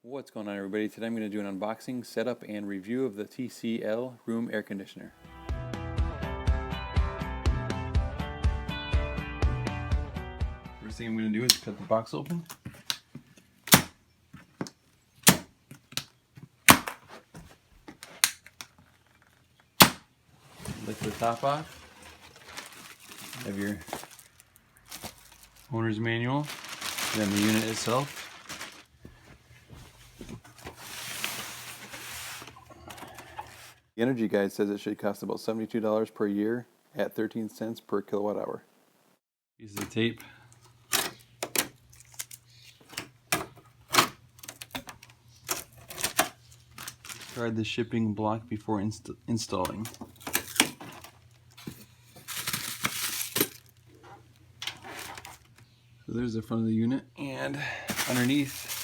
What's going on, everybody? Today I'm going to do an unboxing, setup, and review of the TCL room air conditioner. First thing I'm going to do is cut the box open. Lift the top off. Have your owner's manual, then the unit itself. The energy guide says it should cost about $72 per year at 13 cents per kilowatt hour. Piece of tape. Discard the shipping block before installing. So there's the front of the unit, and underneath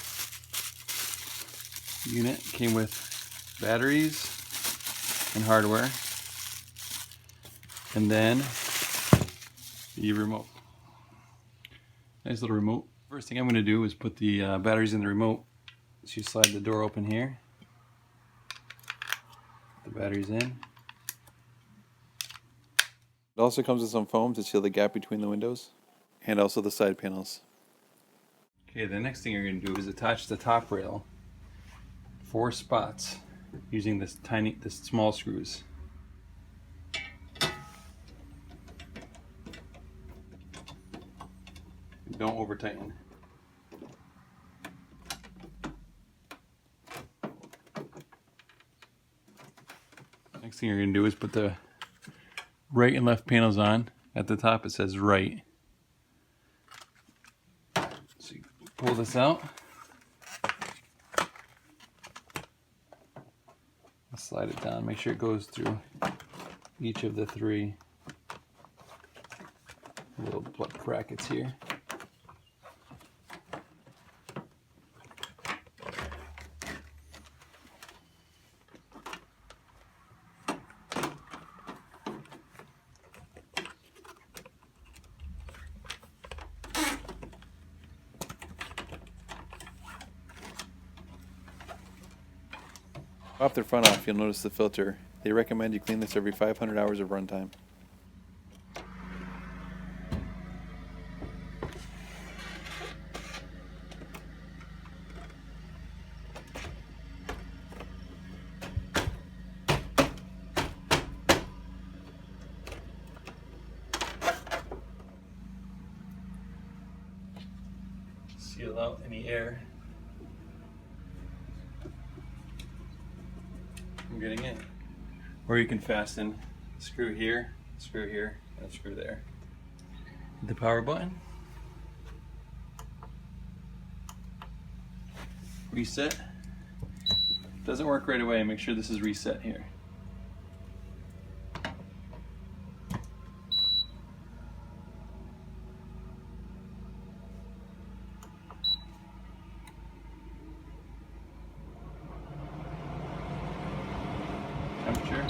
the unit came with batteries and hardware, and then the remote. Nice little remote. First thing I'm going to do is put the batteries in the remote. So you slide the door open here, put the batteries in. It also comes with some foam to seal the gap between the windows and also the side panels. Okay, the next thing you're going to do is attach the top rail, 4 spots, using this small screws. Don't over tighten. Next thing you're going to do is put the right and left panels on. At the top it says right. So you pull this out. Slide it down, make sure it goes through each of the 3 little brackets here. Off the front off, you'll notice the filter. They recommend you clean this every 500 hours of runtime. Seal out any air from getting in. Or you can fasten a screw here, and a screw there. The power button. Reset. Doesn't work right away. Make sure this is reset here. Temperature.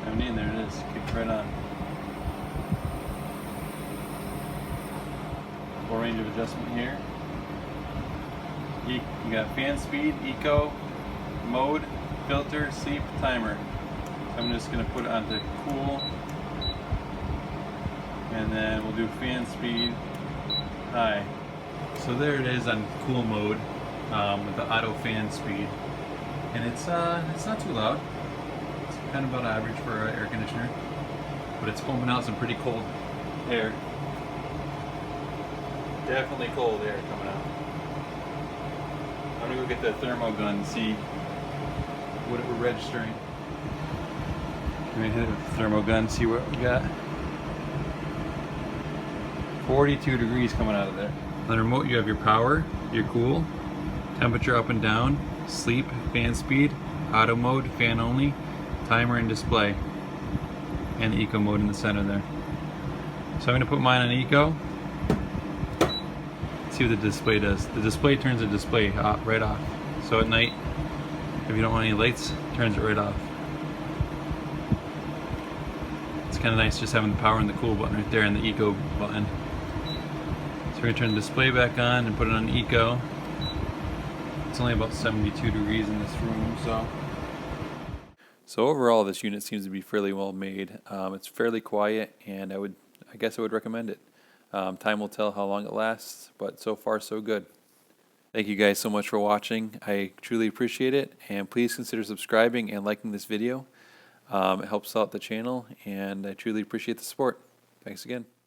70, there it is. Kicked right on. Full range of adjustment here. You got fan speed, eco, mode, filter, sleep, timer. So I'm just going to put it onto cool, and then we'll do fan speed high. So there it is on cool mode. With the auto fan speed, and it's not too loud. It's kind of about average for an air conditioner, but it's pumping out some pretty cold air. Definitely cold air coming out. I'm gonna go get the thermo gun and see what we're registering. I'm gonna hit it with the thermo gun, see what we got. 42 degrees coming out of there. On the remote you have your power, your cool, temperature up and down, sleep, fan speed, auto mode, fan only, timer, and display, and the eco mode in the center there. So I'm going to put mine on eco. See what the display does. The display turns the display right off. So at night, if you don't want any lights, it turns it right off. It's kind of nice just having the power and the cool button right there and the eco button. we're going to turn the display back on and put it on Eco. It's only about 72 degrees in this room, so overall this unit seems to be fairly well made. It's fairly quiet, and I guess I would recommend it. Time will tell how long it lasts, but so far so good. Thank you guys so much for watching. I truly appreciate it, and please consider subscribing and liking this video. It helps out the channel, and I truly appreciate the support. Thanks again.